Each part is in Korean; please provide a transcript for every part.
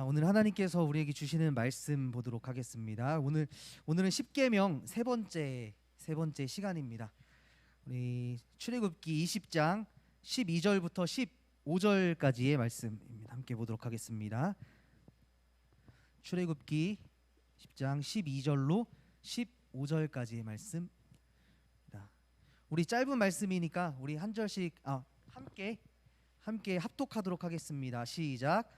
오늘 하나님께서 우리에게 주시는 말씀 보도록 하겠습니다. 오늘은 십계명 세 번째 시간입니다. 우리 출애굽기 20장 12절부터 15절까지의 말씀입니다. 함께 보도록 하겠습니다. 출애굽기 10장 12절로 15절까지의 말씀입니다. 우리 짧은 말씀이니까 우리 한 절씩 함께 합독하도록 하겠습니다. 시작.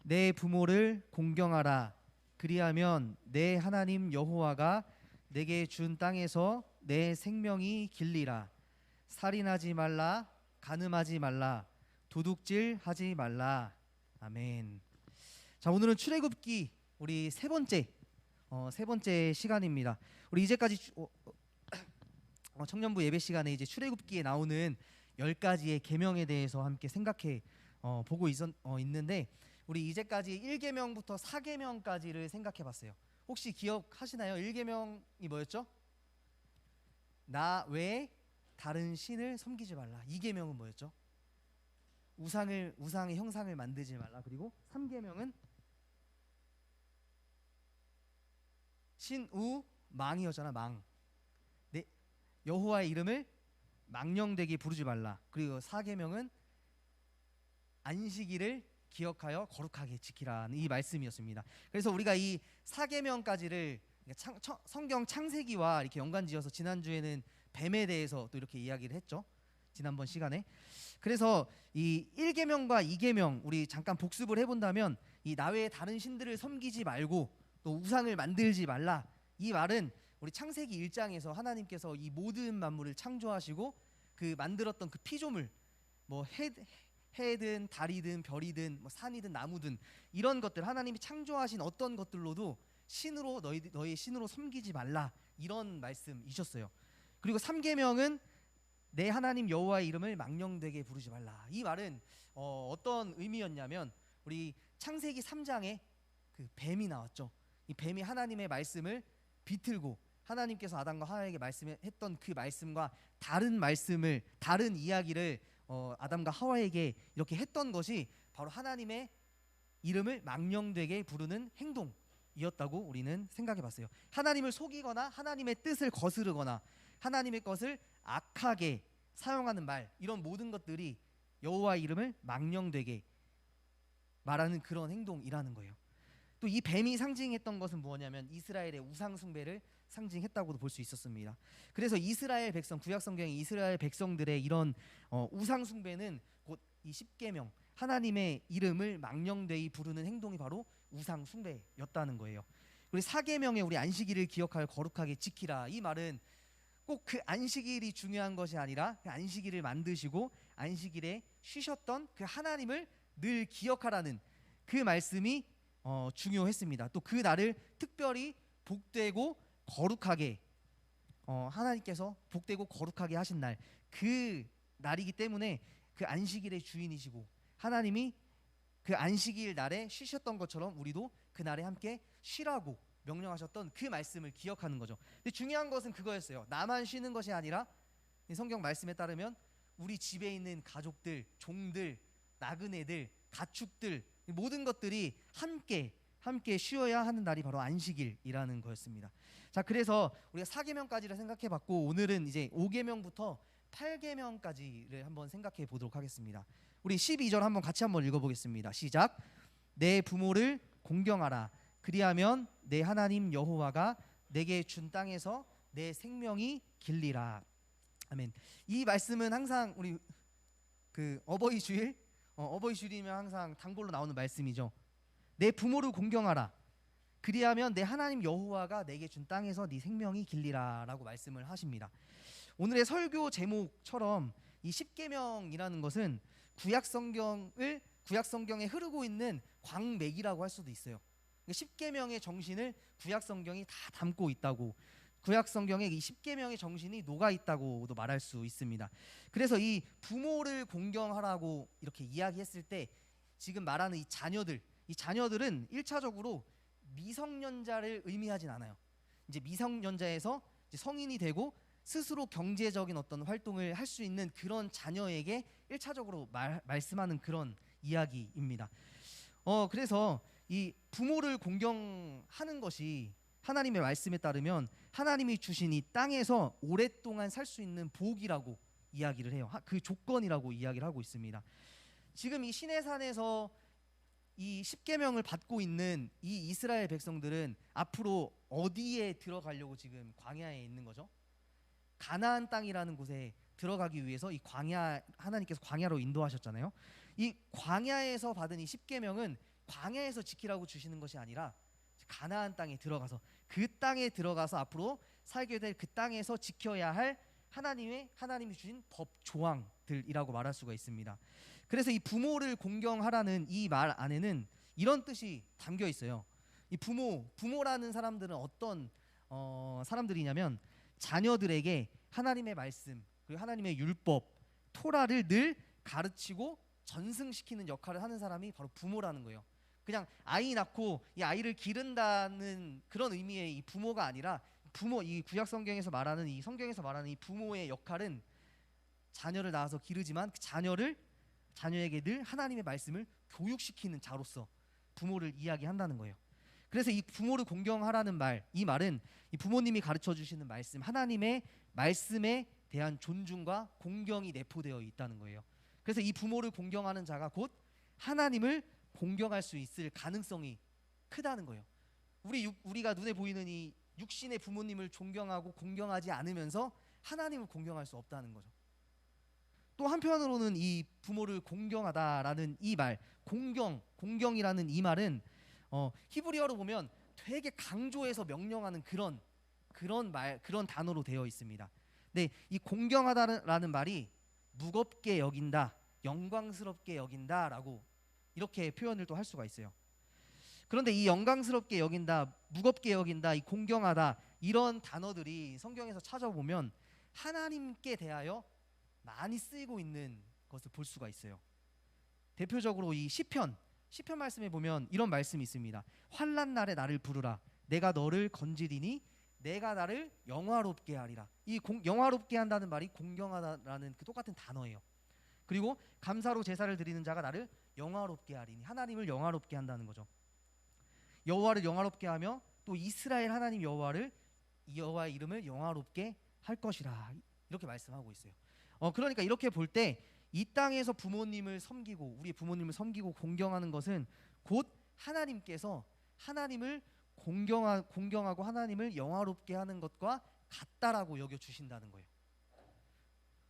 내 부모를 공경하라. 그리하면 내 하나님 여호와가 내게 준 땅에서 내 생명이 길리라. 살인하지 말라. 간음하지 말라. 도둑질하지 말라. 아멘. 자, 오늘은 출애굽기 우리 세 번째 시간입니다. 우리 이제까지 청년부 예배 시간에 이제 출애굽기에 나오는 10가지의 계명에 대해서 함께 생각해 보고 있는데, 우리 이제까지 1계명부터 4계명까지를 생각해 봤어요. 혹시 기억하시나요? 1계명이 뭐였죠? 나 외에 다른 신을 섬기지 말라. 2계명은 뭐였죠? 우상의 형상을 만들지 말라. 그리고 3계명은 신우망이었잖아. 망. 네, 여호와의 이름을 망령되게 부르지 말라. 그리고 4계명은 안식일을 기억하여 거룩하게 지키라는 이 말씀이었습니다. 그래서 우리가 이 4계명까지를 성경 창세기와 이렇게 연관지어서 지난주에는 뱀에 대해서 또 이렇게 이야기를 했죠. 지난번 시간에. 그래서 이 1계명과 2계명 우리 잠깐 복습을 해본다면, 이 나 외에 다른 신들을 섬기지 말고 또 우상을 만들지 말라, 이 말은 우리 창세기 1장에서 하나님께서 이 모든 만물을 창조하시고 그 만들었던 그 피조물, 뭐 해든 달이든 별이든 뭐 산이든 나무든 이런 것들, 하나님이 창조하신 어떤 것들로도 신으로 너희 신으로 섬기지 말라, 이런 말씀이셨어요. 그리고 3계명은 내 하나님 여호와의 이름을 망령되게 부르지 말라. 이 말은 어떤 의미였냐면, 우리 창세기 3장에 그 뱀이 나왔죠. 이 뱀이 하나님의 말씀을 비틀고 하나님께서 아담과 하와에게 말씀했던 그 말씀과 다른 이야기를 아담과 하와에게 이렇게 했던 것이 바로 하나님의 이름을 망령되게 부르는 행동이었다고 우리는 생각해 봤어요. 하나님을 속이거나 하나님의 뜻을 거스르거나 하나님의 것을 악하게 사용하는 말, 이런 모든 것들이 여호와의 이름을 망령되게 말하는 그런 행동이라는 거예요. 또 이 뱀이 상징했던 것은 뭐냐면 이스라엘의 우상 숭배를 상징했다고도 볼 수 있었습니다. 그래서 이스라엘 백성, 구약 성경의 이스라엘 백성들의 이런 우상 숭배는 곧 이 10계명, 하나님의 이름을 망령되이 부르는 행동이 바로 우상 숭배였다는 거예요. 우리 4계명에 우리 안식일을 기억하여 거룩하게 지키라, 이 말은 꼭 그 안식일이 중요한 것이 아니라 그 안식일을 만드시고 안식일에 쉬셨던 그 하나님을 늘 기억하라는 그 말씀이 중요했습니다. 또 그 날을 특별히 복되고 거룩하게, 하나님께서 복되고 거룩하게 하신 날, 그 날이기 때문에 그 안식일의 주인이시고 하나님이 그 안식일 날에 쉬셨던 것처럼 우리도 그 날에 함께 쉬라고 명령하셨던 그 말씀을 기억하는 거죠. 근데 중요한 것은 그거였어요. 나만 쉬는 것이 아니라 성경 말씀에 따르면 우리 집에 있는 가족들, 종들, 나그네들, 가축들, 모든 것들이 함께 쉬어야 하는 날이 바로 안식일이라는 거였습니다. 자, 그래서 우리가 4계명까지를 생각해 봤고, 오늘은 이제 5계명부터 8계명까지를 한번 생각해 보도록 하겠습니다. 우리 12절 같이 한번 읽어보겠습니다. 시작. 내 부모를 공경하라. 그리하면 내 하나님 여호와가 내게 준 땅에서 내 생명이 길리라. 아멘. 이 말씀은 항상 우리 그 어버이 주일이면 항상 단골로 나오는 말씀이죠. 내 부모를 공경하라. 그리하면 내 하나님 여호와가 내게 준 땅에서 네 생명이 길리라라고 말씀을 하십니다. 오늘의 설교 제목처럼 이 10계명이라는 것은 구약 성경에 흐르고 있는 광맥이라고 할 수도 있어요. 10계명의 정신을 구약 성경이 다 담고 있다고, 구약 성경에 이 10계명의 정신이 녹아 있다고도 말할 수 있습니다. 그래서 이 부모를 공경하라고 이렇게 이야기했을 때 지금 말하는 이 자녀들은 1차적으로 미성년자를 의미하진 않아요. 이제 미성년자에서 이제 성인이 되고 스스로 경제적인 어떤 활동을 할 수 있는 그런 자녀에게 1차적으로 말씀하는 그런 이야기입니다. 그래서 이 부모를 공경하는 것이 하나님의 말씀에 따르면 하나님이 주신 이 땅에서 오랫동안 살 수 있는 복이라고 이야기를 해요. 그 조건이라고 이야기를 하고 있습니다. 지금 이 시내산에서 이 십계명을 받고 있는 이 이스라엘 백성들은 앞으로 어디에 들어가려고 지금 광야에 있는 거죠? 가나안 땅이라는 곳에 들어가기 위해서 이 광야, 하나님께서 광야로 인도하셨잖아요. 이 광야에서 받은 이 십계명은 광야에서 지키라고 주시는 것이 아니라 가나안 땅에 들어가서 그 땅에 들어가서 앞으로 살게 될 그 땅에서 지켜야 할 하나님이 주신 법 조항들이라고 말할 수가 있습니다. 그래서 이 부모를 공경하라는 이 말 안에는 이런 뜻이 담겨 있어요. 이 부모라는 사람들은 어떤 사람들이냐면 자녀들에게 하나님의 말씀 그리고 하나님의 율법 토라를 늘 가르치고 전승시키는 역할을 하는 사람이 바로 부모라는 거예요. 그냥 아이 낳고 이 아이를 기른다는 그런 의미의 이 부모가 아니라 이 구약 성경에서 말하는 이 성경에서 말하는 이 부모의 역할은 자녀를 낳아서 기르지만 그 자녀에게 늘 하나님의 말씀을 교육시키는 자로서 부모를 이야기한다는 거예요. 그래서 이 부모를 공경하라는 말, 이 말은 이 부모님이 가르쳐 주시는 말씀, 하나님의 말씀에 대한 존중과 공경이 내포되어 있다는 거예요. 그래서 이 부모를 공경하는 자가 곧 하나님을 공경할 수 있을 가능성이 크다는 거예요. 우리가 눈에 보이는 이 육신의 부모님을 존경하고 공경하지 않으면서 하나님을 공경할 수 없다는 거죠. 또 한편으로는 이 부모를 공경하다라는 이 말, 공경이라는 이 말은 히브리어로 보면 되게 강조해서 명령하는 그런 단어로 되어 있습니다. 네, 이 공경하다라는 말이 무겁게 여긴다, 영광스럽게 여긴다라고 이렇게 표현을 또 할 수가 있어요. 그런데 이 영광스럽게 여긴다, 무겁게 여긴다, 이 공경하다 이런 단어들이 성경에서 찾아보면 하나님께 대하여 많이 쓰이고 있는 것을 볼 수가 있어요. 대표적으로 이 시편 말씀에 보면 이런 말씀이 있습니다. 환난 날에 나를 부르라 내가 너를 건지리니 내가 나를 영화롭게 하리라. 이 영화롭게 한다는 말이 공경하다라는 그 똑같은 단어예요. 그리고 감사로 제사를 드리는 자가 나를 영화롭게 하리니 하나님을 영화롭게 한다는 거죠. 여호와를 영화롭게 하며 또 이스라엘 하나님 여호와의 이름을 영화롭게 할 것이라 이렇게 말씀하고 있어요. 그러니까 이렇게 볼 때 이 땅에서 우리 부모님을 섬기고 공경하는 것은 곧 하나님께서 하나님을 공경하고 하나님을 영화롭게 하는 것과 같다라고 여겨 주신다는 거예요.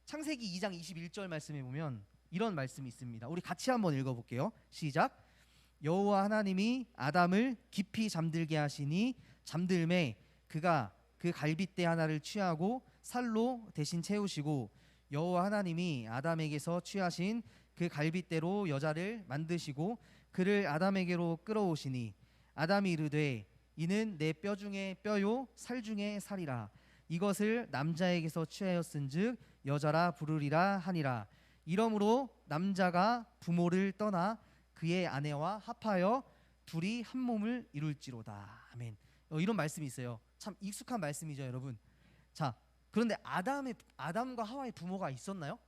창세기 2장 21절 말씀에 보면 이런 말씀이 있습니다. 우리 같이 한번 읽어볼게요. 시작. 여호와 하나님이 아담을 깊이 잠들게 하시니 잠들매 그가 그 갈빗대 하나를 취하고 살로 대신 채우시고 여호와 하나님이 아담에게서 취하신 그 갈빗대로 여자를 만드시고 그를 아담에게로 끌어오시니 아담이 이르되 이는 내 뼈 중에 뼈요 살 중에 살이라 이것을 남자에게서 취하였은즉 여자라 부르리라 하니라. 이러므로 남자가 부모를 떠나 그의 아내와 합하여 둘이 한 몸을 이룰지로다. 아멘. 이런 말씀이 있어요. 참 익숙한 말씀이죠, 여러분. 자, 그런데 아담과 하와의 부모가 있었나요?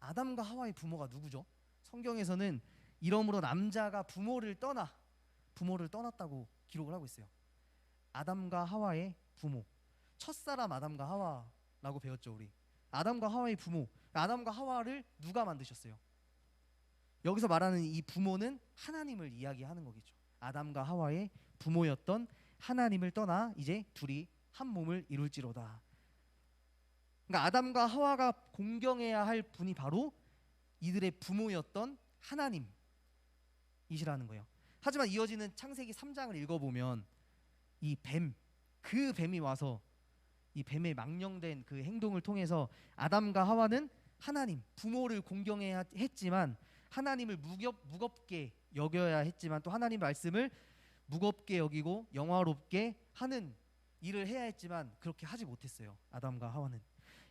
아담과 하와의 부모가 누구죠? 성경에서는 이러므로 남자가 부모를 떠났다고 기록을 하고 있어요. 아담과 하와의 부모, 첫사람 아담과 하와라고 배웠죠, 우리. 아담과 하와의 부모, 아담과 하와를 누가 만드셨어요? 여기서 말하는 이 부모는 하나님을 이야기하는 거겠죠. 아담과 하와의 부모였던 하나님을 떠나 이제 둘이 한 몸을 이룰지로다. 그러니까 아담과 하와가 공경해야 할 분이 바로 이들의 부모였던 하나님이시라는 거예요. 하지만 이어지는 창세기 3장을 읽어보면 그 뱀이 와서 이 뱀의 망령된 그 행동을 통해서 아담과 하와는 하나님, 부모를 공경해야 했지만 하나님을 무겁게 여겨야 했지만 또 하나님 말씀을 무겁게 여기고 영화롭게 하는 일을 해야 했지만 그렇게 하지 못했어요. 아담과 하와는.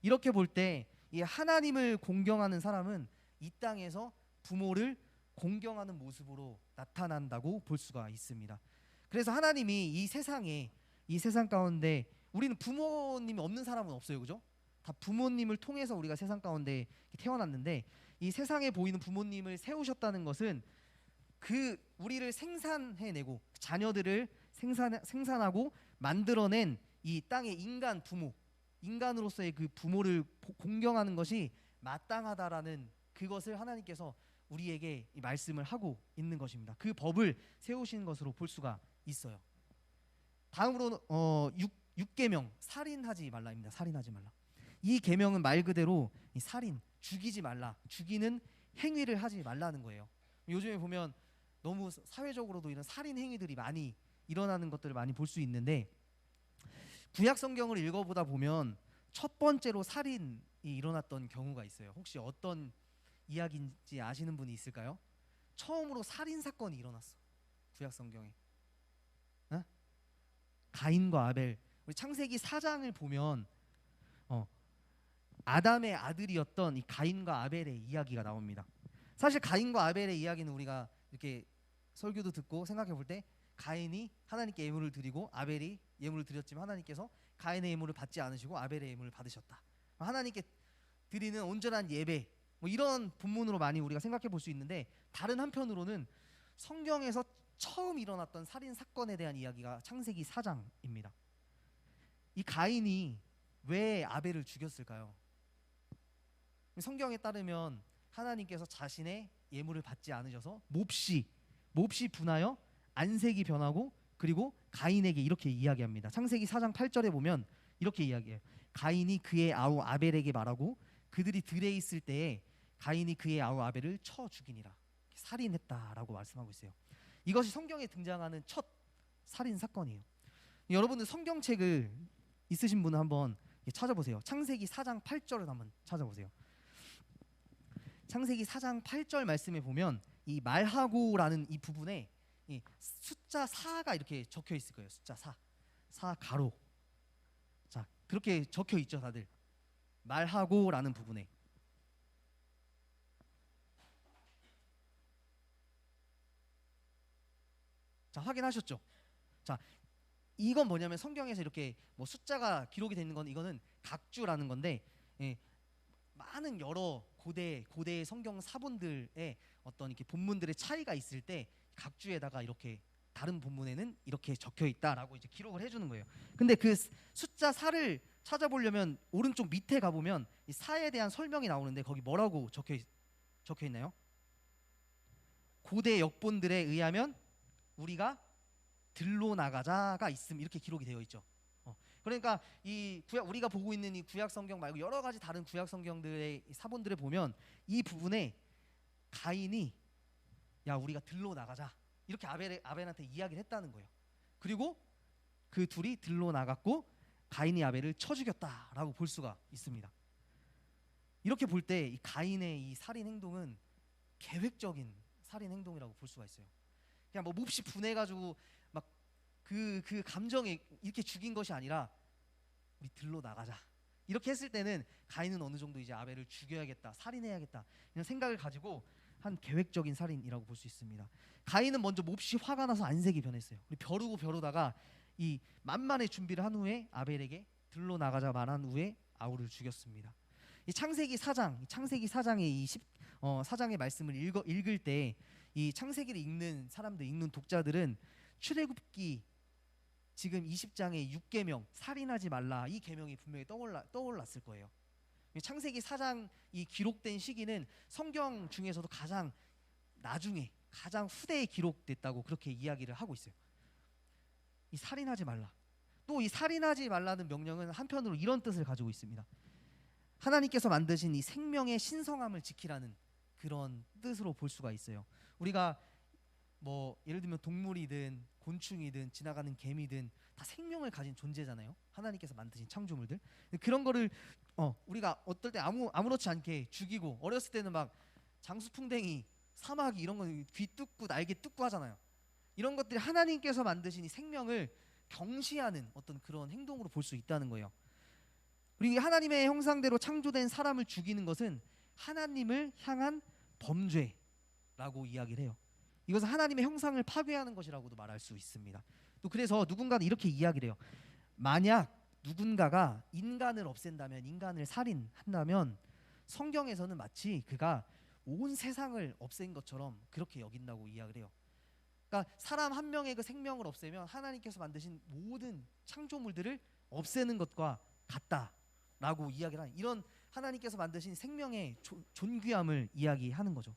이렇게 볼 때 이 하나님을 공경하는 사람은 이 땅에서 부모를 공경하는 모습으로 나타난다고 볼 수가 있습니다. 그래서 하나님이 이 세상 가운데 우리는 부모님이 없는 사람은 없어요, 그죠? 다 부모님을 통해서 우리가 세상 가운데 태어났는데 이 세상에 보이는 부모님을 세우셨다는 것은 그 우리를 생산해내고 자녀들을 생산하고 만들어낸 이 땅의 인간 부모, 인간으로서의 그 부모를 공경하는 것이 마땅하다라는 그것을 하나님께서 우리에게 이 말씀을 하고 있는 것입니다. 그 법을 세우신 것으로 볼 수가 있어요. 다음으로 6계명 살인하지 말라입니다. 살인하지 말라. 이 계명은 말 그대로 이 살인, 죽이지 말라, 죽이는 행위를 하지 말라는 거예요. 요즘에 보면 너무 사회적으로도 이런 살인 행위들이 많이 일어나는 것들을 많이 볼 수 있는데, 구약 성경을 읽어보다 보면 첫 번째로 살인이 일어났던 경우가 있어요. 혹시 어떤 이야기인지 아시는 분이 있을까요? 처음으로 살인 사건이 일어났어, 구약 성경에. 어? 가인과 아벨. 우리 창세기 4장을 보면 아담의 아들이었던 이 가인과 아벨의 이야기가 나옵니다. 사실 가인과 아벨의 이야기는 우리가 이렇게 설교도 듣고 생각해 볼 때, 가인이 하나님께 예물을 드리고 아벨이 예물을 드렸지만 하나님께서 가인의 예물을 받지 않으시고 아벨의 예물을 받으셨다, 하나님께 드리는 온전한 예배, 뭐 이런 본문으로 많이 우리가 생각해 볼 수 있는데, 다른 한편으로는 성경에서 처음 일어났던 살인 사건에 대한 이야기가 창세기 4장입니다. 이 가인이 왜 아벨을 죽였을까요? 성경에 따르면 하나님께서 자신의 예물을 받지 않으셔서 몹시 분하여 안색이 변하고, 그리고 가인에게 이렇게 이야기합니다. 창세기 4장 8절에 보면 이렇게 이야기해요. 가인이 그의 아우 아벨에게 말하고 그들이 들에 있을 때에 가인이 그의 아우 아벨을 쳐 죽이니라. 살인했다라고 말씀하고 있어요. 이것이 성경에 등장하는 첫 살인 사건이에요. 여러분들 성경책을 있으신 분은 한번 찾아보세요. 창세기 4장 8절을 한번 찾아보세요. 창세기 4장 8절 말씀에 보면 이 말하고라는 이 부분에 이 숫자 4가 이렇게 적혀 있을 거예요. 숫자 4 가로. 자, 그렇게 적혀 있죠, 다들. 말하고라는 부분에. 자, 확인하셨죠? 자, 이건 뭐냐면 성경에서 이렇게 뭐 숫자가 기록이 되는 건, 이거는 각주라는 건데, 많은 여러 고대의 성경 사본들의 어떤 이렇게 본문들의 차이가 있을 때 각주에다가 이렇게 다른 본문에는 이렇게 적혀 있다라고 이제 기록을 해주는 거예요. 근데 그 숫자 4를 찾아보려면 오른쪽 밑에 가보면 이 4에 대한 설명이 나오는데, 거기 뭐라고 적혀 있나요? 고대 역본들에 의하면 우리가 들로 나가자가 있음, 이렇게 기록이 되어 있죠. 그러니까 이 구약, 우리가 보고 있는 이 구약 성경 말고 여러 가지 다른 구약 성경들의 사본들을 보면 이 부분에 가인이 야, 우리가 들로 나가자, 이렇게 아벨한테 이야기를 했다는 거예요. 그리고 그 둘이 들로 나갔고 가인이 아벨을 쳐 죽였다라고 볼 수가 있습니다. 이렇게 볼 때 이 가인의 이 살인 행동은 계획적인 살인 행동이라고 볼 수가 있어요. 그냥 뭐 몹시 분해가지고 막 그 감정에 이렇게 죽인 것이 아니라, 우리 들로 나가자, 이렇게 했을 때는 가인은 어느 정도 이제 아벨을 죽여야겠다, 살인해야겠다, 이런 생각을 가지고 한 계획적인 살인이라고 볼 수 있습니다. 가인은 먼저 몹시 화가 나서 안색이 변했어요. 벼르다가 이 만만의 준비를 한 후에 아벨에게 들로 나가자 말한 후에 아우를 죽였습니다. 이 창세기 4장의 이 4장의 말씀을 읽을 때 이 창세기를 읽는 사람들, 읽는 독자들은 출애굽기 지금 20장의 6계명 살인하지 말라, 이 계명이 분명히 떠올랐을 거예요. 창세기 4장이 기록된 시기는 성경 중에서도 가장 나중에, 가장 후대에 기록됐다고 그렇게 이야기를 하고 있어요. 이 살인하지 말라. 또 이 살인하지 말라는 명령은 한편으로 이런 뜻을 가지고 있습니다. 하나님께서 만드신 이 생명의 신성함을 지키라는 그런 뜻으로 볼 수가 있어요. 우리가 뭐 예를 들면 동물이든 곤충이든 지나가는 개미든 다 생명을 가진 존재잖아요. 하나님께서 만드신 창조물들. 그런 거를 우리가 어떨 때 아무렇지 않게 죽이고, 어렸을 때는 막 장수풍뎅이, 사마귀 이런 거 귀 뚫고 날개 뚫고 하잖아요. 이런 것들이 하나님께서 만드신 이 생명을 경시하는 어떤 그런 행동으로 볼 수 있다는 거예요. 그리고 하나님의 형상대로 창조된 사람을 죽이는 것은 하나님을 향한 범죄라고 이야기를 해요. 이것은 하나님의 형상을 파괴하는 것이라고도 말할 수 있습니다. 또 그래서 누군가는 이렇게 이야기를 해요. 만약 누군가가 인간을 없앤다면, 인간을 살인한다면 성경에서는 마치 그가 온 세상을 없앤 것처럼 그렇게 여긴다고 이야기를 해요. 그러니까 사람 한 명의 그 생명을 없애면 하나님께서 만드신 모든 창조물들을 없애는 것과 같다라고 이야기를 하는, 이런 하나님께서 만드신 생명의 존귀함을 이야기하는 거죠.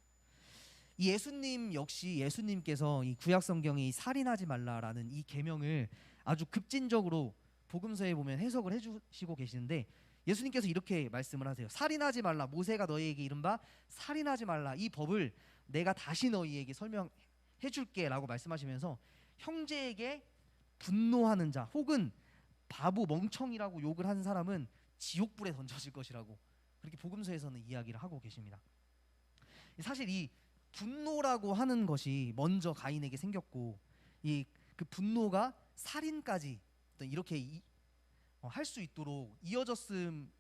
이 예수님 역시 예수님께서 이 구약 성경에 이 살인하지 말라라는 이 계명을 아주 급진적으로 복음서에 보면 해석을 해주시고 계시는데, 예수님께서 이렇게 말씀을 하세요. 살인하지 말라. 모세가 너희에게 이른 바 살인하지 말라. 이 법을 내가 다시 너희에게 설명해 줄게라고 말씀하시면서 형제에게 분노하는 자 혹은 바보 멍청이라고 욕을 하는 사람은 지옥불에 던져질 것이라고 그렇게 복음서에서는 이야기를 하고 계십니다. 사실 이 분노라고 하는 것이 먼저 가인에게 생겼고, 이 그 분노가 살인까지 이렇게 할 수 있도록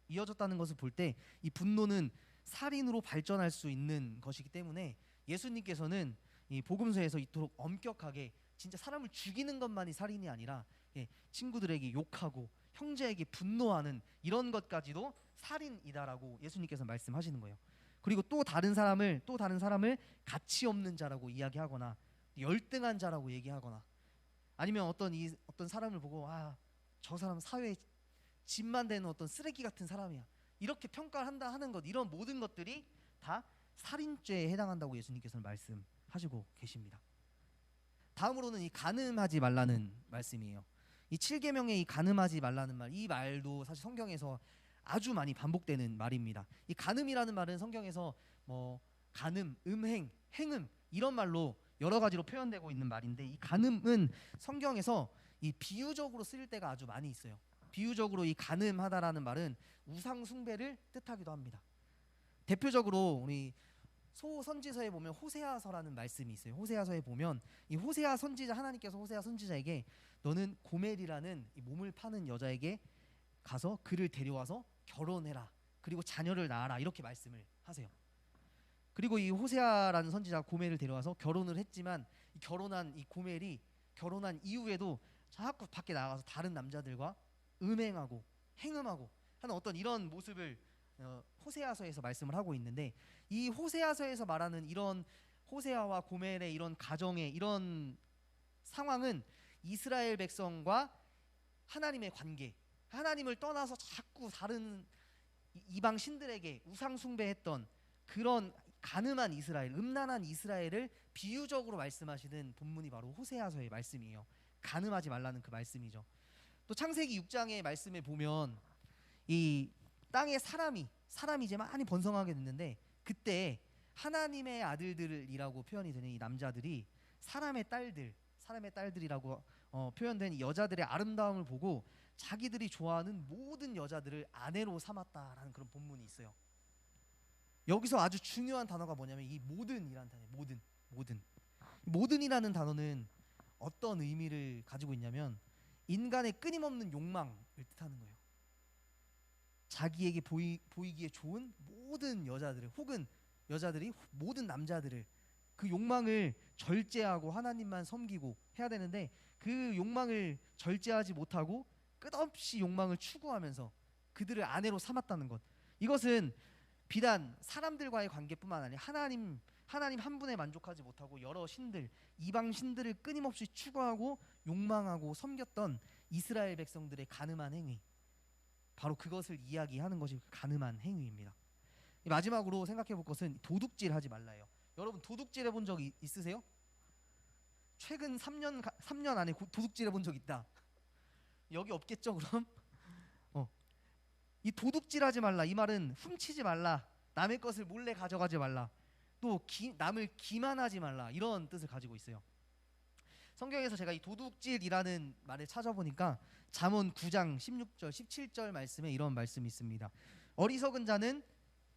이어졌다는 것을 볼 때 이 분노는 살인으로 발전할 수 있는 것이기 때문에 예수님께서는 이 복음서에서 이토록 엄격하게 진짜 사람을 죽이는 것만이 살인이 아니라 친구들에게 욕하고 형제에게 분노하는 이런 것까지도 살인이다라고 예수님께서 말씀하시는 거예요. 그리고 또 다른 사람을 가치 없는 자라고 이야기하거나 열등한 자라고 얘기하거나, 아니면 어떤 사람을 보고 저 사람 사회에 짐만 되는 어떤 쓰레기 같은 사람이야 이렇게 평가를 한다 하는 것, 이런 모든 것들이 다 살인죄에 해당한다고 예수님께서는 말씀하시고 계십니다. 다음으로는 이 간음하지 말라는 말씀이에요. 이 7계명의 이 간음하지 말라는 말, 이 말도 사실 성경에서 아주 많이 반복되는 말입니다. 이 간음이라는 말은 성경에서 간음, 음행, 행음 이런 말로 여러 가지로 표현되고 있는 말인데, 이 간음은 성경에서 이 비유적으로 쓰일 때가 아주 많이 있어요. 비유적으로 이 간음하다라는 말은 우상 숭배를 뜻하기도 합니다. 대표적으로 우리 소선지서에 보면 호세아서라는 말씀이 있어요. 호세아서에 보면 이 호세아 선지자, 하나님께서 호세아 선지자에게 너는 고멜이라는 이 몸을 파는 여자에게 가서 그를 데려와서 결혼해라, 그리고 자녀를 낳아라, 이렇게 말씀을 하세요. 그리고 이 호세아라는 선지자가 고멜을 데려와서 결혼을 했지만, 결혼한 이 고멜이 결혼한 이후에도 자꾸 밖에 나가서 다른 남자들과 음행하고 행음하고 하는 어떤 이런 모습을 호세아서에서 말씀을 하고 있는데, 이 호세아서에서 말하는 이런 호세아와 고멜의 이런 가정의 이런 상황은 이스라엘 백성과 하나님의 관계, 하나님을 떠나서 자꾸 다른 이방 신들에게 우상 숭배했던 그런 간음한 이스라엘, 음란한 이스라엘을 비유적으로 말씀하시는 본문이 바로 호세아서의 말씀이에요. 간음하지 말라는 그 말씀이죠. 또 창세기 6장의 말씀에 보면 이 땅에 사람이 이제 많이 번성하게 됐는데, 그때 하나님의 아들들이라고 표현이 되는 이 남자들이 사람의 딸들이라고 표현된 이 여자들의 아름다움을 보고 자기들이 좋아하는 모든 여자들을 아내로 삼았다라는 그런 본문이 있어요. 여기서 아주 중요한 단어가 뭐냐면 이 모든이라는 단어예요. 모든이라는 단어는 어떤 의미를 가지고 있냐면 인간의 끊임없는 욕망을 뜻하는 거예요. 자기에게 보이기에 좋은 모든 여자들을, 혹은 여자들이 모든 남자들을, 그 욕망을 절제하고 하나님만 섬기고 해야 되는데, 그 욕망을 절제하지 못하고 끝없이 욕망을 추구하면서 그들을 아내로 삼았다는 것, 이것은 비단 사람들과의 관계뿐만 아니라 하나님 한 분에 만족하지 못하고 여러 신들, 이방 신들을 끊임없이 추구하고 욕망하고 섬겼던 이스라엘 백성들의 간음한 행위, 바로 그것을 이야기하는 것이 간음한 행위입니다. 마지막으로 생각해 볼 것은 도둑질하지 말라예요. 여러분 도둑질 해본 적 있으세요? 최근 3년 안에 도둑질 해본 적 있다. 여기 없겠죠 그럼? 이 도둑질하지 말라, 이 말은 훔치지 말라, 남의 것을 몰래 가져가지 말라, 또 남을 기만하지 말라, 이런 뜻을 가지고 있어요. 성경에서 제가 이 도둑질이라는 말을 찾아보니까 잠언 9장 16절 17절 말씀에 이런 말씀이 있습니다. 어리석은 자는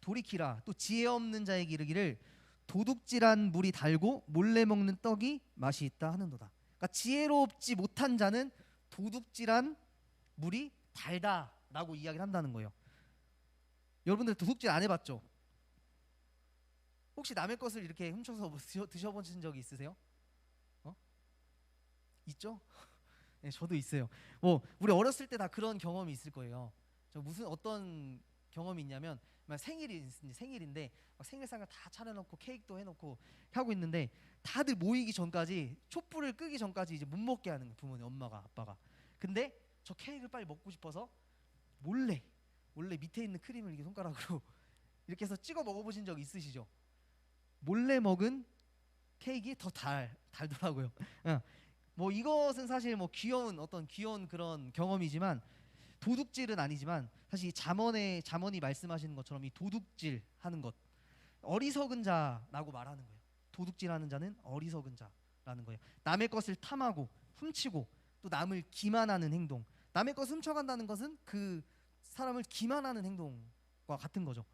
돌이키라, 또 지혜 없는 자에게 이르기를 도둑질한 물이 달고 몰래 먹는 떡이 맛이 있다 하는도다. 그러니까 지혜롭지 못한 자는 도둑질한 물이 달다라고 이야기를 한다는 거예요. 여러분들 도둑질 안 해봤죠? 혹시 남의 것을 이렇게 훔쳐서 드셔보신 적이 있으세요? 있죠? 네, 저도 있어요. 우리 어렸을 때 다 그런 경험이 있을 거예요. 어떤 경험이 있냐면 생일인데 막 생일상을 다 차려놓고 케이크도 해놓고 하고 있는데 다들 모이기 전까지 촛불을 끄기 전까지 이제 못 먹게 하는 거예요. 부모님, 엄마가, 아빠가. 근데 저 케이크를 빨리 먹고 싶어서 몰래 밑에 있는 크림을 이렇게 손가락으로 이렇게 해서 찍어 먹어보신 적 있으시죠? 몰래 먹은 케이크가 더 달더라고요. 뭐 이것은 사실 뭐 귀여운 그런 경험이지만 도둑질은 아니지만 사실 잠언이 말씀하시는 것처럼 이 도둑질 하는 것, 어리석은 자라고 말하는 거예요. 도둑질하는 자는 어리석은 자라는 거예요. 남의 것을 탐하고 훔치고 또 남을 기만하는 행동, 남의 것을 훔쳐간다는 것은 그 사람을 기만하는 행동과 같은 거죠.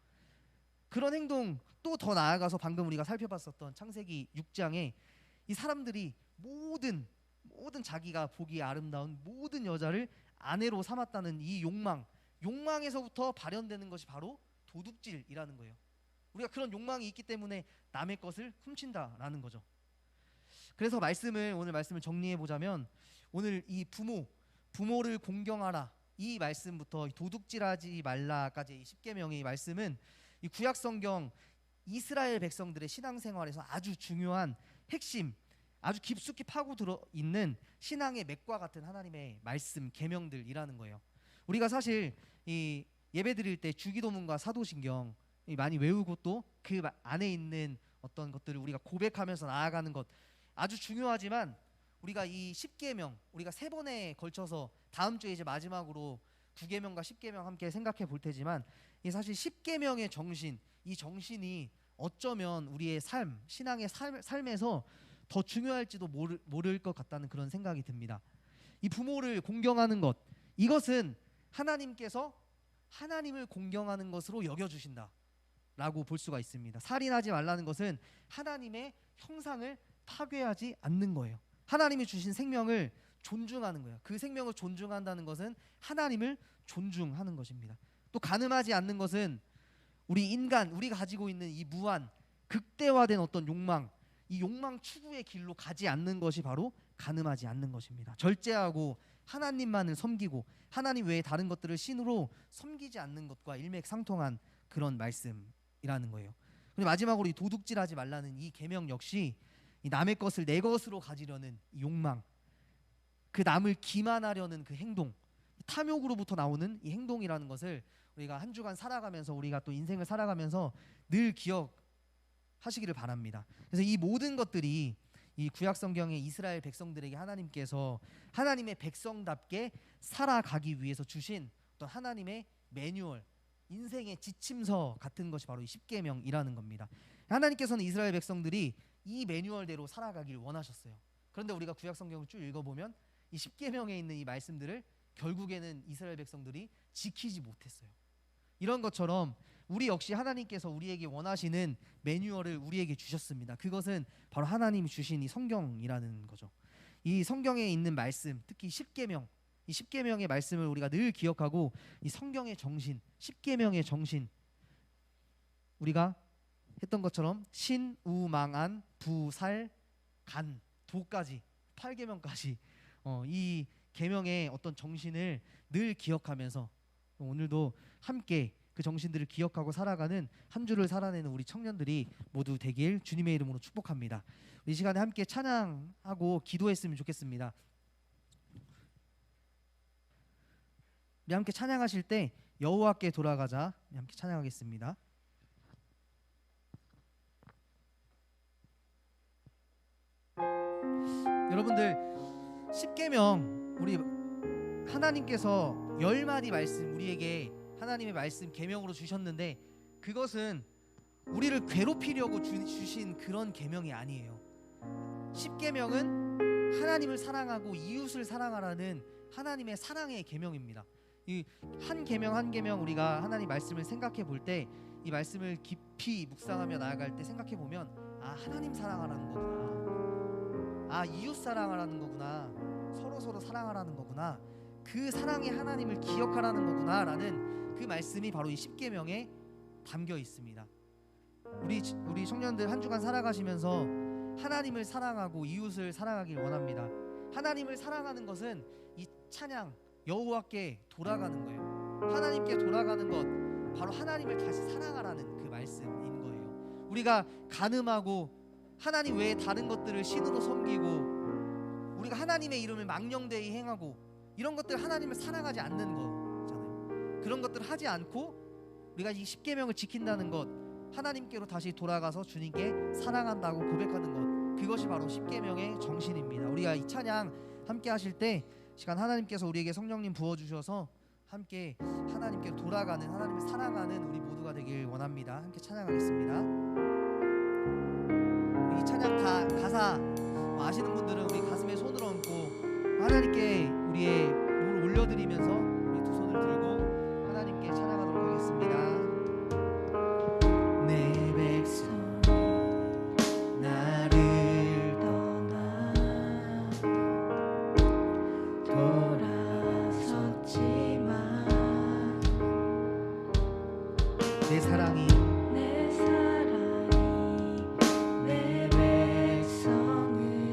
그런 행동, 또 더 나아가서 방금 우리가 살펴봤었던 창세기 6장에 이 사람들이 모든 자기가 보기에 아름다운 모든 여자를 아내로 삼았다는 이 욕망에서부터 발현되는 것이 바로 도둑질이라는 거예요. 우리가 그런 욕망이 있기 때문에 남의 것을 훔친다라는 거죠. 그래서 오늘 말씀을 정리해 보자면, 오늘 이 부모를 공경하라, 이 말씀부터 도둑질하지 말라까지 이 10계명의 이 말씀은 이 구약 성경 이스라엘 백성들의 신앙생활에서 아주 중요한 핵심, 아주 깊숙이 파고들어 있는 신앙의 맥과 같은 하나님의 말씀, 계명들이라는 거예요. 우리가 사실 이 예배드릴 때 주기도문과 사도신경 많이 외우고 또 그 안에 있는 어떤 것들을 우리가 고백하면서 나아가는 것 아주 중요하지만, 우리가 이 10계명 우리가 3번에 걸쳐서 다음 주에 이제 마지막으로 9계명과 10계명 함께 생각해 볼 테지만, 이 사실 10계명의 정신, 이 정신이 어쩌면 우리의 신앙의 삶에서 더 중요할지도 모를 것 같다는 그런 생각이 듭니다. 이 부모를 공경하는 것, 이것은 하나님께서 하나님을 공경하는 것으로 여겨주신다라고 볼 수가 있습니다. 살인하지 말라는 것은 하나님의 형상을 파괴하지 않는 거예요. 하나님이 주신 생명을 존중하는 거예요. 그 생명을 존중한다는 것은 하나님을 존중하는 것입니다. 또 간음하지 않는 것은 우리가 가지고 있는 이 무한 극대화된 어떤 욕망, 이 욕망 추구의 길로 가지 않는 것이 바로 간음하지 않는 것입니다. 절제하고 하나님만을 섬기고 하나님 외에 다른 것들을 신으로 섬기지 않는 것과 일맥상통한 그런 말씀이라는 거예요. 그리고 마지막으로 이 도둑질하지 말라는 이 계명 역시 이 남의 것을 내 것으로 가지려는 이 욕망, 그 남을 기만하려는 그 행동, 탐욕으로부터 나오는 이 행동이라는 것을 우리가 한 주간 살아가면서, 우리가 또 인생을 살아가면서 늘 기억하시기를 바랍니다. 그래서 이 모든 것들이 이 구약 성경의 이스라엘 백성들에게 하나님께서 하나님의 백성답게 살아가기 위해서 주신 어떤 하나님의 매뉴얼, 인생의 지침서 같은 것이 바로 이 10계명이라는 겁니다. 하나님께서는 이스라엘 백성들이 이 매뉴얼대로 살아가길 원하셨어요. 그런데 우리가 구약 성경을 쭉 읽어보면 이 10계명에 있는 이 말씀들을 결국에는 이스라엘 백성들이 지키지 못했어요. 이런 것처럼 우리 역시 하나님께서 우리에게 원하시는 매뉴얼을 우리에게 주셨습니다. 그것은 바로 하나님이 주신 이 성경이라는 거죠. 이 성경에 있는 말씀, 특히 10계명, 이 10계명의 말씀을 우리가 늘 기억하고 이 성경의 정신, 10계명의 정신, 우리가 했던 것처럼 신, 우, 망, 안, 부, 살, 간, 도까지 8계명까지 이 계명의 어떤 정신을 늘 기억하면서 오늘도 함께 그 정신들을 기억하고 살아가는 한 주를 살아내는 우리 청년들이 모두 되길 주님의 이름으로 축복합니다. 이 시간에 함께 찬양하고 기도했으면 좋겠습니다. 우리 함께 찬양하실 때 여호와께 돌아가자, 함께 찬양하겠습니다. 여러분들 10계명, 우리 하나님께서 10마디 말씀 우리에게 하나님의 말씀 계명으로 주셨는데, 그것은 우리를 괴롭히려고 주신 그런 계명이 아니에요. 10계명은 하나님을 사랑하고 이웃을 사랑하라는 하나님의 사랑의 계명입니다. 이 한 계명 한 계명 우리가 하나님 말씀을 생각해 볼 때, 이 말씀을 깊이 묵상하며 나아갈 때 생각해 보면, 아, 하나님 사랑하라는 거구나, 아, 이웃 사랑하라는 거구나, 서로 사랑하라는 거구나, 그 사랑의 하나님을 기억하라는 거구나라는 그 말씀이 바로 이 10계명에 담겨 있습니다. 우리 청년들 한 주간 살아가시면서 하나님을 사랑하고 이웃을 사랑하길 원합니다. 하나님을 사랑하는 것은 이 찬양, 여호와께 돌아가는 거예요. 하나님께 돌아가는 것, 바로 하나님을 다시 사랑하라는 그 말씀인 거예요. 우리가 간음하고 하나님 외에 다른 것들을 신으로 섬기고 우리가 하나님의 이름을 망령되이 행하고 이런 것들 하나님을 사랑하지 않는 거잖아요. 그런 것들을 하지 않고 우리가 이 십계명을 지킨다는 것, 하나님께로 다시 돌아가서 주님께 사랑한다고 고백하는 것, 그것이 바로 십계명의 정신입니다. 우리가 이 찬양 함께 하실 때 시간 하나님께서 우리에게 성령님 부어주셔서 함께 하나님께로 돌아가는, 하나님을 사랑하는 우리 모두가 되길 원합니다. 함께 찬양하겠습니다. 이 찬양 다 가사 아시는 분들은 우리 가슴에 손을 얹고 하나님께 우리의 몸을 올려드리면서 우리 두 손을 들고 하나님께 찬양하도록 하겠습니다. 내 백성이 나를 떠나 돌아섰지만 내 사랑이 내 백성을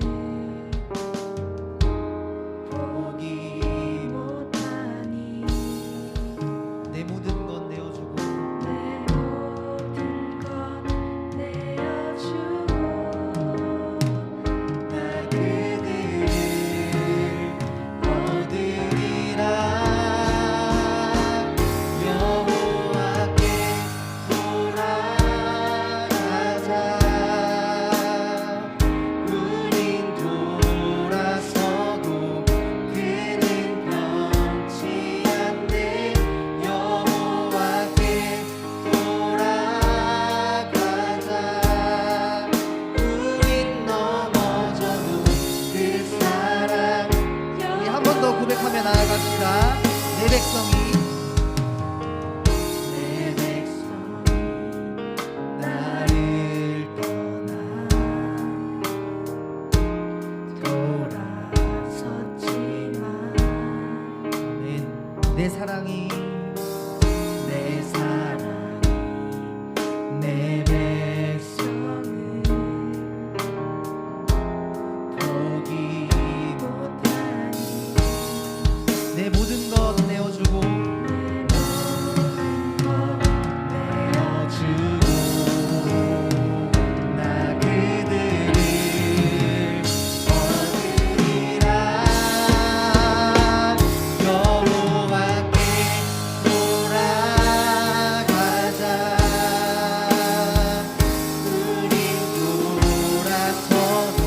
포기 못하니 내 모든 것 내어주고 나 그들을 얻으리라. 여호와께 돌아가자. 우린 돌아서도 그는 변치 않네. 여호와께 돌아가자. 우린 넘어져도 그 사랑. 우리 한 번 더 고백하며 나아갑시다. 내 백성이 나를 떠나 돌아섰지만 아멘. 내 사랑이 내 백성을 포기 못하니 내 모든 것 내어주고 나 그들을 얻으리라. 여호와께 돌아가자. 우린 돌아서도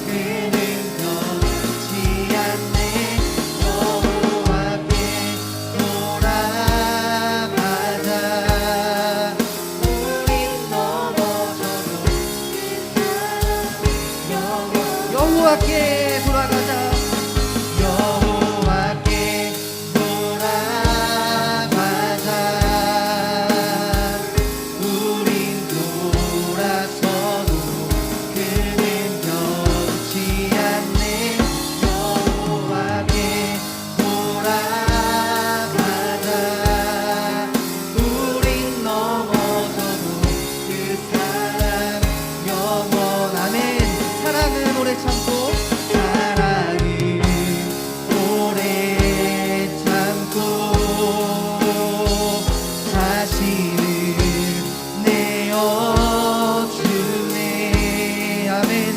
그는 변치 않네. 여호와께 돌아가자. 우린 넘어져도 여호와께 돌아가자. 여호와께 돌아가자. 우린 돌아서도 그는 변치 않네. 여호와께 돌아가자. 우린 넘어져도 그 사랑 영원하네. 사랑은 오래 참고 사랑은 오래 참고 자신을 내어주네. 아멘.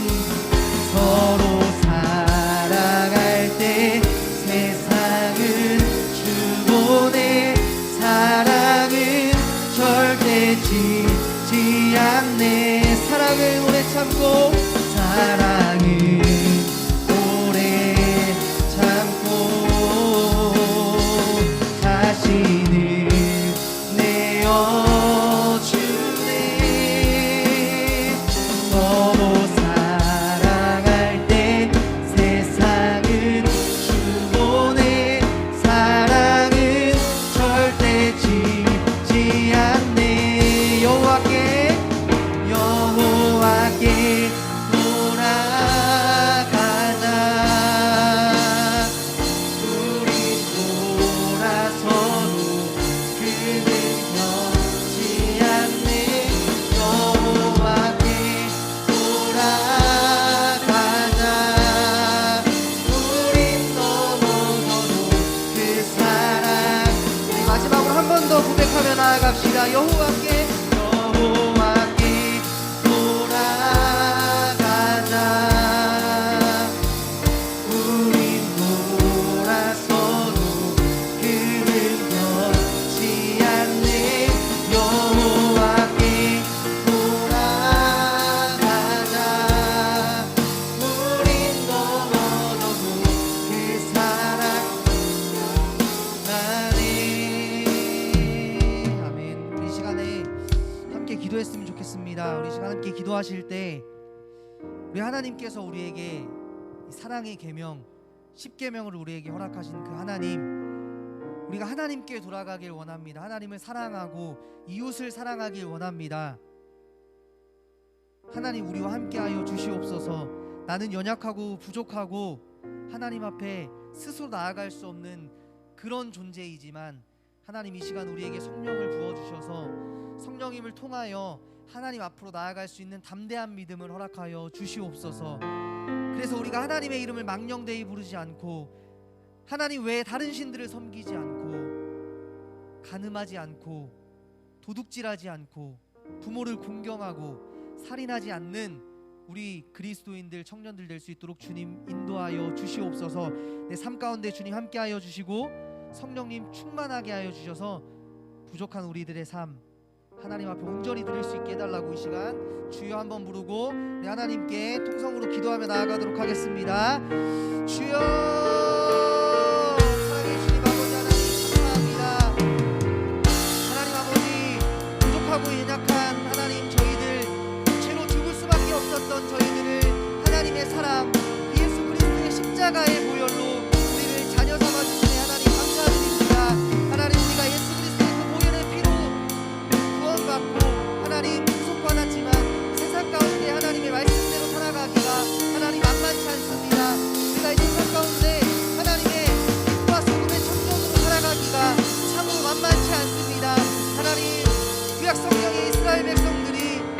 서로 사랑할 때 세상은 주보내. 사랑은 절대 지지 않네. 사랑은 오래 참고 사랑은 돌아갑시다. 여호와께 돌아가자. 우린 돌아서도 그는 변치 않네. 여호와께 돌아가자. 우린 넘어져도 그 사랑 나네. 아멘. 우리 시간에 함께 기도했으면 좋겠습니다. 우리 시간 함께 기도하실 때 우리 하나님께서 우리에게 사랑의 계명 10계명을 우리에게 허락하신 그 하나님, 우리가 하나님께 돌아가길 원합니다. 하나님을 사랑하고 이웃을 사랑하길 원합니다. 하나님, 우리와 함께하여 주시옵소서. 나는 연약하고 부족하고 하나님 앞에 스스로 나아갈 수 없는 그런 존재이지만 하나님, 이 시간 우리에게 성령을 부어주셔서 성령님을 통하여 하나님 앞으로 나아갈 수 있는 담대한 믿음을 허락하여 주시옵소서. 그래서 우리가 하나님의 이름을 망령되이 부르지 않고 하나님 외에 다른 신들을 섬기지 않고 간음하지 않고 도둑질하지 않고 부모를 공경하고 살인하지 않는 우리 그리스도인들, 청년들 될 수 있도록 주님 인도하여 주시옵소서. 내 삶 가운데 주님 함께하여 주시고 성령님 충만하게 하여 주셔서 부족한 우리들의 삶 하나님 앞에 온전히 드릴 수 있게 해달라고 이 시간 주여 한번 부르고 우리 하나님께 통성으로 기도하며 나아가도록 하겠습니다. 주여, 사랑의 주님 아버지 하나님 감사합니다. 하나님 아버지, 부족하고 연약한 하나님 저희들, 죄로 죽을 수밖에 없었던 저희들을 하나님의 사랑 예수 그리스도의 십자가의 보혈로 우리를 자녀 삼아주시네 하나님 감사드립니다. 하나님, 우리가 예수 그리스도의 그 보혈의 피로 구원받고 하나님 구속받았지만 세상 가운데 하나님의 말씀대로 살아가기가 하나님 만만치 않습니다. 우리가 이 세상 가운데 하나님의 빛과 소금의 청정으로 살아가기가 참으로 만만치 않습니다. 하나님, 구약 성경의 이스라엘 백성들이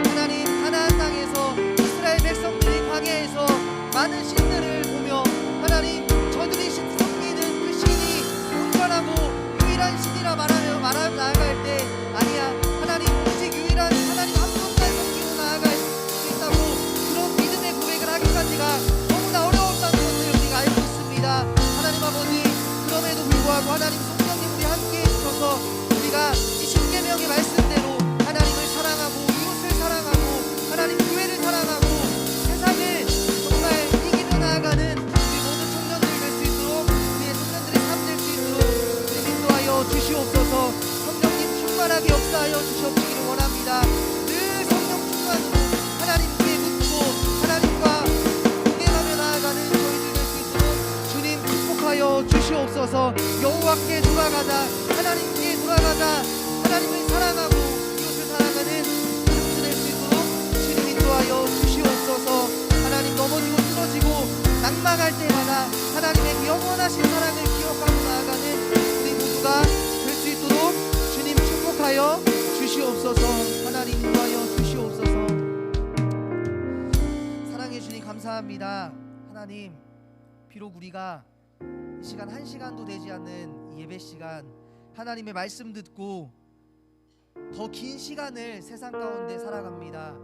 하나님 가나안 땅에서 이스라엘 백성들이 광야에서 많은 신들을 보며 하나님 저들이 섬기는 그 신이 온전하고 유일한 신이라 말하며 나아갈 때 아니야, 하나님 오직 유일한 하나님 한 분만 섬기고 나아갈 수 있다고 그런 믿음의 고백을 하기까지가 너무나 어려웠다는 것을 우리가 알고 있습니다. 하나님 아버지, 그럼에도 불구하고 하나님 성령님 우리 함께 해주셔서 우리가 이 십계명의 말씀대로 하나님을 사랑하고 이웃을 사랑하고 하나님 교회를 사랑하고 세상을 정말 이기며 나아가는 우리 모든 청년들이 될 수 있도록 우리의 청년들의 삶 될 수 있도록 주님 인도하여 주시옵소서. 성령님 충만하게 역사하여 주시옵기를 원합니다. 늘 성령 충만으로 하나님 귀에 묻고 하나님과 동행하며 나아가는 저희들 될 수 있도록 주님 축복하여 주시옵소서. 여호와께 돌아가자, 하나님께 돌아가자, 하나님을 사랑하고 이웃을 사랑하는 우리 될 수 있도록 주님 인도하여 주시옵소서. 하나님, 넘어지고 쓰러지고 낙망할 때마다 하나님의 그 영원하신 사랑을 기억하고 나아가는 우리 모두가 될 수 있도록 주님 축복하여 주시옵소서. 하나님 인도하여 주시옵소서. 사랑해 주님 감사합니다. 하나님, 비록 우리가 이 시간 한 시간도 되지 않는 이 예배 시간 하나님의 말씀 듣고 더 긴 시간을 세상 가운데 살아갑니다.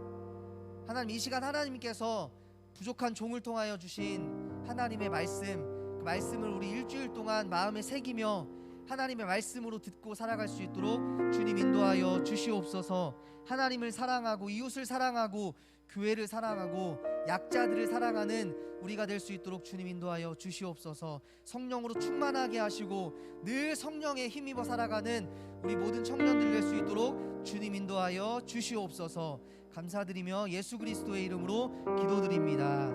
하나님, 이 시간 하나님께서 부족한 종을 통하여 주신 하나님의 말씀, 그 말씀을 우리 일주일 동안 마음에 새기며 하나님의 말씀으로 듣고 살아갈 수 있도록 주님 인도하여 주시옵소서. 하나님을 사랑하고 이웃을 사랑하고 교회를 사랑하고 약자들을 사랑하는 우리가 될 수 있도록 주님 인도하여 주시옵소서. 성령으로 충만하게 하시고 늘 성령에 힘입어 살아가는 우리 모든 청년들 될 수 있도록 주님 인도하여 주시옵소서. 감사드리며 예수 그리스도의 이름으로 기도드립니다.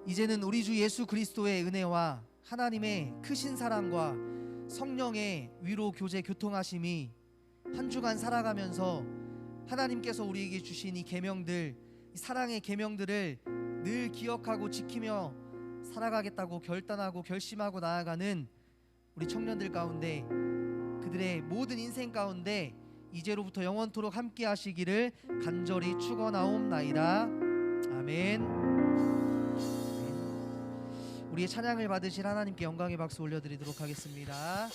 이제는 우리 주 예수 그리스도의 은혜와 하나님의 크신 사랑과 성령의 위로 교제 교통하심이 한 주간 살아가면서 하나님께서 우리에게 주신 이 계명들, 이 사랑의 계명들을 늘 기억하고 지키며 살아가겠다고 결단하고 결심하고 나아가는 우리 청년들 가운데, 그들의 모든 인생 가운데 이제로부터 영원토록 함께 하시기를 간절히 축원하옵나이다. 아멘. 우리의 찬양을 받으실 하나님께 영광의 박수 올려드리도록 하겠습니다.